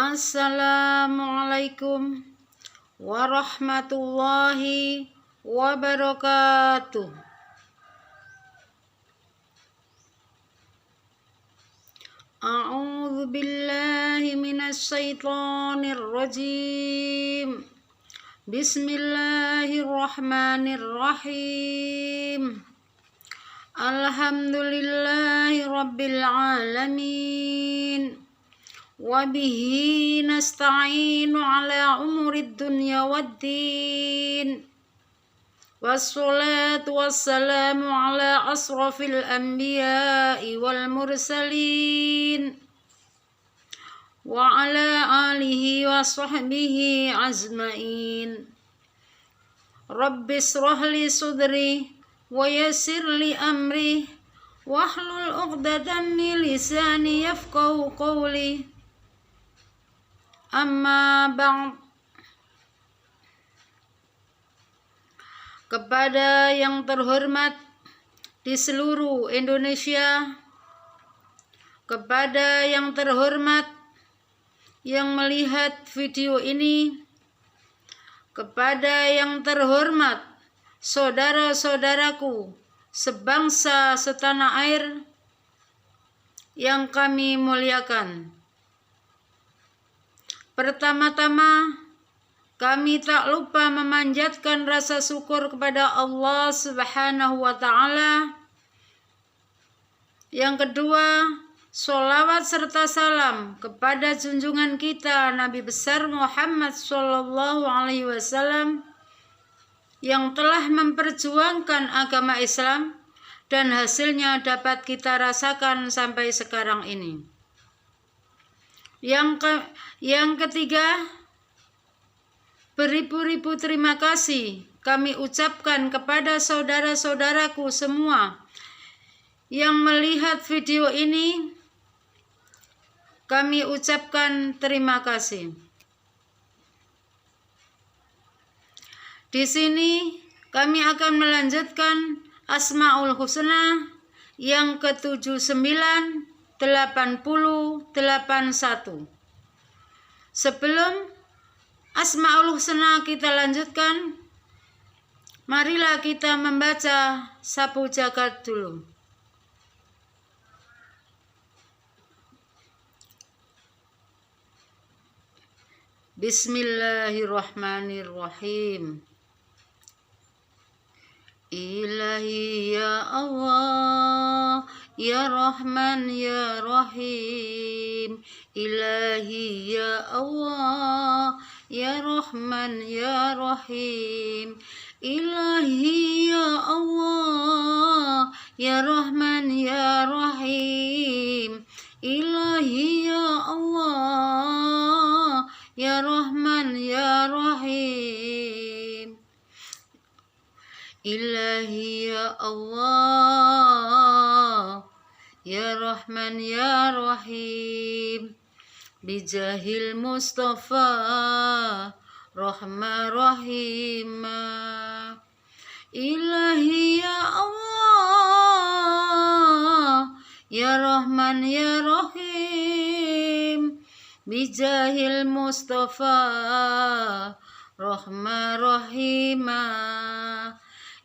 Assalamualaikum warahmatullahi wabarakatuh. A'udzu billahi minasy syaithanir rajim. Bismillahirrahmanirrahim. Alhamdulillahi rabbil alamin. Wabihi nasta'inu ala umurid dunya waddin. Wassalatu wassalamu ala asrafil anbiya'i wal mursalin. Wa ala alihi wa sahbihi azmain. Rabbis rahli sudri wa yassir li amri wahlul 'uqdatam min lisani yafqahu qawli. Amma ba'd. Kepada yang terhormat di seluruh Indonesia, kepada yang terhormat yang melihat video ini, kepada yang terhormat saudara-saudaraku sebangsa setanah air yang kami muliakan. Pertama-tama, kami tak lupa memanjatkan rasa syukur kepada Allah Subhanahu wa Ta'ala. Yang kedua, sholawat serta salam kepada junjungan kita Nabi besar Muhammad Sallallahu Alaihi Wasallam yang telah memperjuangkan agama Islam dan hasilnya dapat kita rasakan sampai sekarang ini. Yang ketiga, beribu-ribu terima kasih kami ucapkan kepada saudara-saudaraku semua yang melihat video ini. Kami ucapkan terima kasih. Di sini kami akan melanjutkan Asmaul Husna yang ke-79 8081. Sebelum Asmaul Husna kita lanjutkan, marilah kita membaca sapu jagat dulu. Bismillahirrahmanirrahim. Ilahi ya Allah, ya Rahman ya Rahim. Ilahi ya Allah, ya Rahman ya Rahim. Ilahi ya Allah, ya Rahman ya Rahim. Ilahi ya Allah, ya Rahman ya Rahim. Ilahi ya Allah, ya Rahman ya Rahim. Bijahil Mustafa Rahman Rahim. Ilahi ya Allah, ya Rahman ya Rahim. Bijahil Mustafa Rahman Rahim.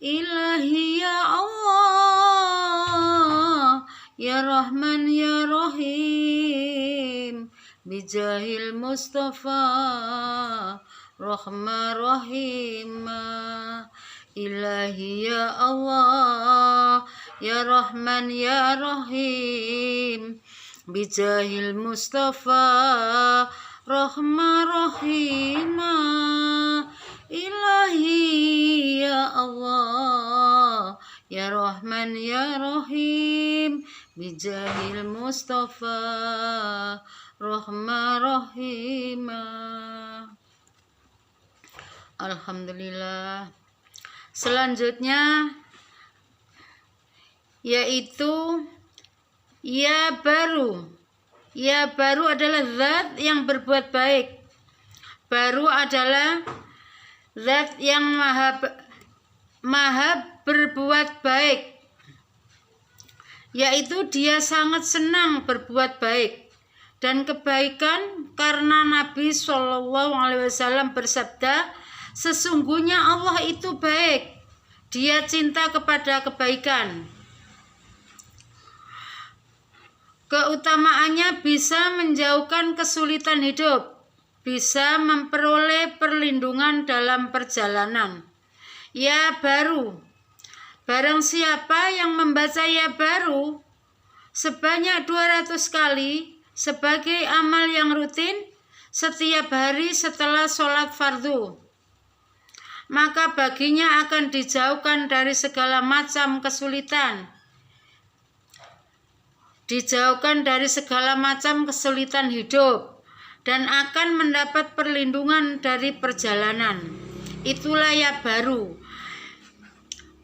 Ilahi ya Allah, ya Rahman ya Rahim. Bijahil Mustafa Rahman Rahim. Ilahi ya Allah, ya Rahman ya Rahim. Bijahil Mustafa Rahman Rahim. Ilahi ya Allah, ya Rahman ya Rahim. Bijahil Mustafa Rahman Rahim. Alhamdulillah. Selanjutnya yaitu ya baru. Ya baru adalah zat yang berbuat baik. Baru adalah zat yang maha berbuat baik, yaitu dia sangat senang berbuat baik dan kebaikan, karena Nabi SAW bersabda, sesungguhnya Allah itu baik, Dia cinta kepada kebaikan. Keutamaannya bisa menjauhkan kesulitan hidup, bisa memperoleh perlindungan dalam perjalanan. Ya baru, barang siapa yang membaca ya baru sebanyak 200 kali sebagai amal yang rutin setiap hari setelah sholat fardu, maka baginya akan dijauhkan dari segala macam kesulitan. Dijauhkan dari segala macam kesulitan hidup dan akan mendapat perlindungan dari perjalanan. Itulah ya baru.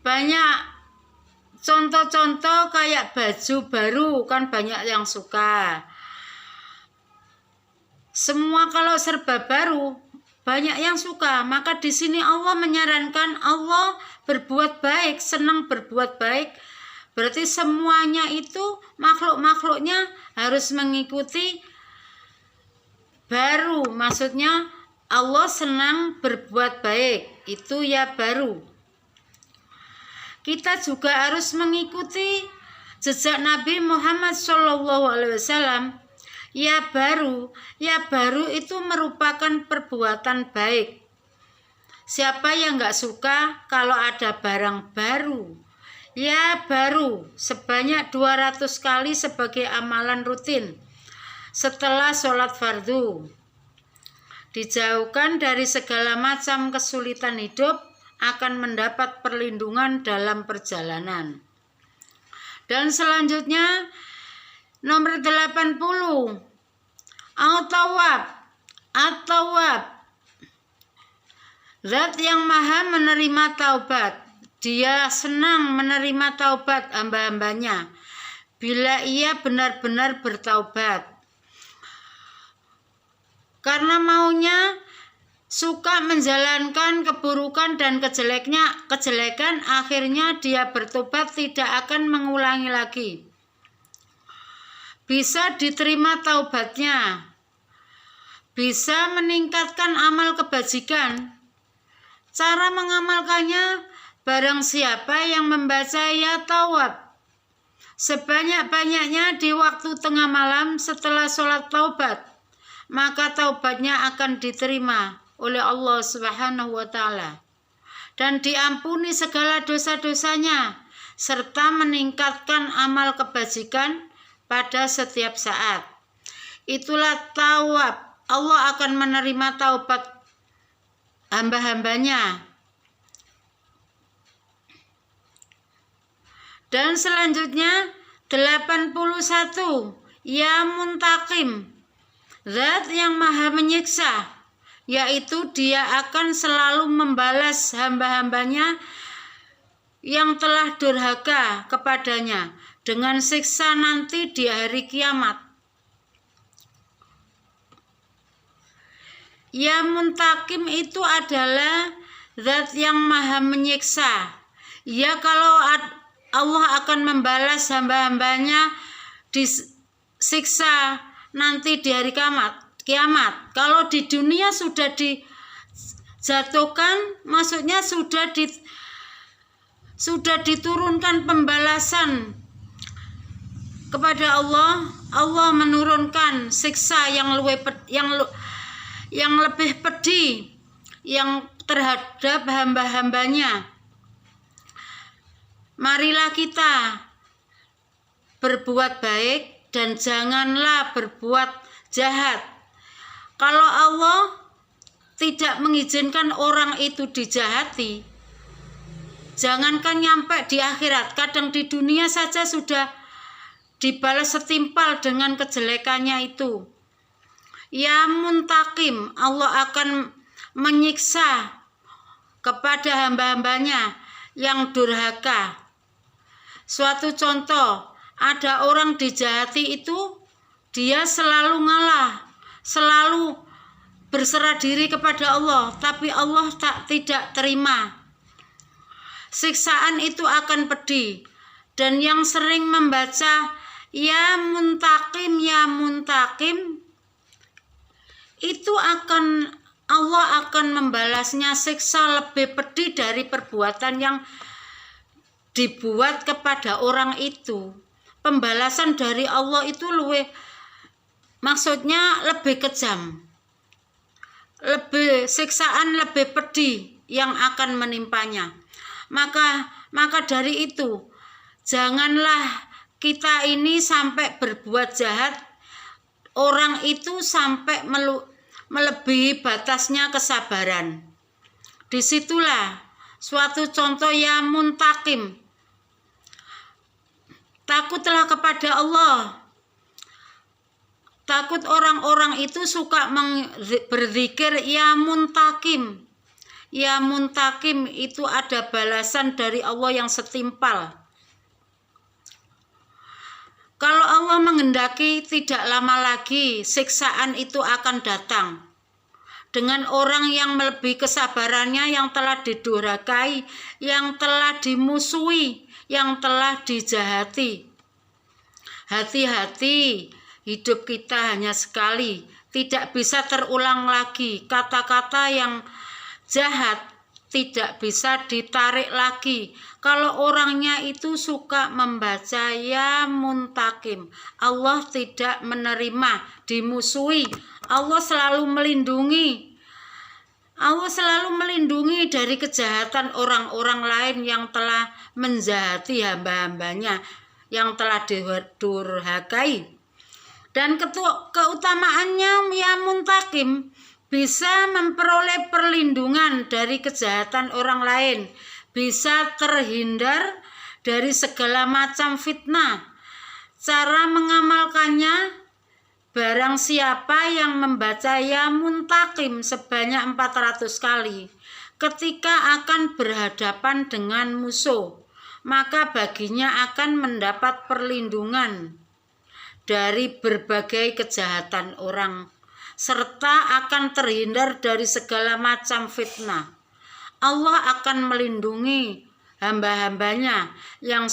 Banyak contoh-contoh kayak baju baru kan banyak yang suka. Semua kalau serba baru banyak yang suka. Maka di sini Allah menyarankan, Allah berbuat baik, senang berbuat baik. Berarti semuanya itu makhluk-makhluknya harus mengikuti baru. Maksudnya Allah senang berbuat baik. Itu ya baru. Kita juga harus mengikuti jejak Nabi Muhammad SAW. Ya baru itu merupakan perbuatan baik. Siapa yang nggak suka kalau ada barang baru? Ya baru sebanyak 200 kali sebagai amalan rutin setelah sholat fardu. Dijauhkan dari segala macam kesulitan hidup, akan mendapat perlindungan dalam perjalanan. Dan selanjutnya nomor 80, At-Tawwab, Zat yang maha menerima taubat. Dia senang menerima taubat hamba-hambanya bila ia benar-benar bertaubat. Karena maunya suka menjalankan keburukan dan kejelekan, akhirnya dia bertobat, tidak akan mengulangi lagi. Bisa diterima taubatnya, bisa meningkatkan amal kebajikan. Cara mengamalkannya, barang siapa yang membaca ya tawab sebanyak-banyaknya di waktu tengah malam setelah sholat taubat, maka taubatnya akan diterima oleh Allah Subhanahu wa Ta'ala dan diampuni segala dosa-dosanya, serta meningkatkan amal kebajikan pada setiap saat. Itulah tawab. Allah akan menerima taubat hamba-hambanya. Dan selanjutnya 81, ya muntakim, Zat yang maha menyiksa, yaitu dia akan selalu membalas hamba-hambanya yang telah durhaka kepadanya dengan siksa nanti di hari kiamat. Ya muntakim itu adalah Zat yang maha menyiksa. Ya kalau Allah akan membalas hamba-hambanya disiksa nanti di hari kiamat. Kalau di dunia sudah dijatuhkan, maksudnya sudah diturunkan pembalasan kepada Allah. Allah menurunkan siksa yang lebih pedih yang terhadap hamba-hambanya. Marilah kita berbuat baik dan janganlah berbuat jahat. Kalau Allah tidak mengizinkan orang itu dijahati, jangankan nyampe di akhirat, kadang di dunia saja sudah dibalas setimpal dengan kejelekannya itu. Ya muntakim, Allah akan menyiksa kepada hamba-hambanya yang durhaka. Suatu contoh, ada orang dijahati itu, dia selalu ngalah, selalu berserah diri kepada Allah, tapi Allah tidak terima. Siksaan itu akan pedih, dan yang sering membaca ya muntakim, itu Allah akan membalasnya siksa lebih pedih dari perbuatan yang dibuat kepada orang itu. Pembalasan dari Allah itu maksudnya lebih kejam, siksaan lebih pedih yang akan menimpanya. Maka dari itu, janganlah kita ini sampai berbuat jahat, orang itu sampai melebihi batasnya kesabaran. Disitulah suatu contoh ya muntakim. Takutlah kepada Allah. Takut orang-orang itu suka berzikir ya muntakim. Ya muntakim itu ada balasan dari Allah yang setimpal. Kalau Allah menghendaki, tidak lama lagi siksaan itu akan datang. Dengan orang yang melebihi kesabarannya, yang telah didurhakai, yang telah dimusuhi, yang telah dijahati. Hati-hati, hidup kita hanya sekali, tidak bisa terulang lagi. Kata-kata yang jahat tidak bisa ditarik lagi. Kalau orangnya itu suka membaca ya muntakim, Allah tidak menerima, dimusuhi. Allah selalu melindungi. Allah selalu melindungi dari kejahatan orang-orang lain yang telah menjahati hamba-hambanya, yang telah didurhakai. Dan keutamaannya ya muntakim bisa memperoleh perlindungan dari kejahatan orang lain, bisa terhindar dari segala macam fitnah. Cara mengamalkannya, barang siapa yang membaca ya muntakim sebanyak 400 kali ketika akan berhadapan dengan musuh, maka baginya akan mendapat perlindungan dari berbagai kejahatan orang, serta akan terhindar dari segala macam fitnah. Allah akan melindungi hamba-hambanya yang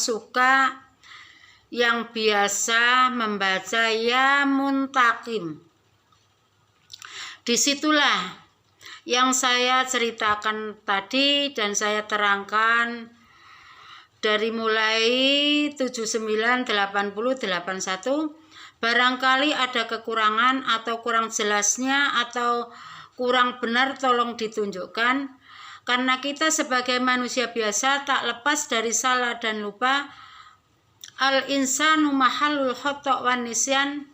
biasa membaca ya muntakim. Disitulah yang saya ceritakan tadi dan saya terangkan dari mulai 79, 80, 81. Barangkali ada kekurangan atau kurang jelasnya atau kurang benar, tolong ditunjukkan. Karena kita sebagai manusia biasa tak lepas dari salah dan lupa. Al-insanu mahallul khata' wan nisyan.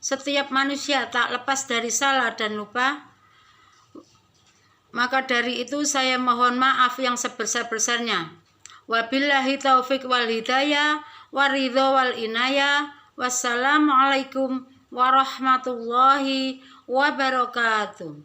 Setiap manusia tak lepas dari salah dan lupa. Maka dari itu saya mohon maaf yang sebesar-besarnya. Wabillahi taufiq wal hidayah waridho wal inayah. Wassalamualaikum warahmatullahi wabarakatuh.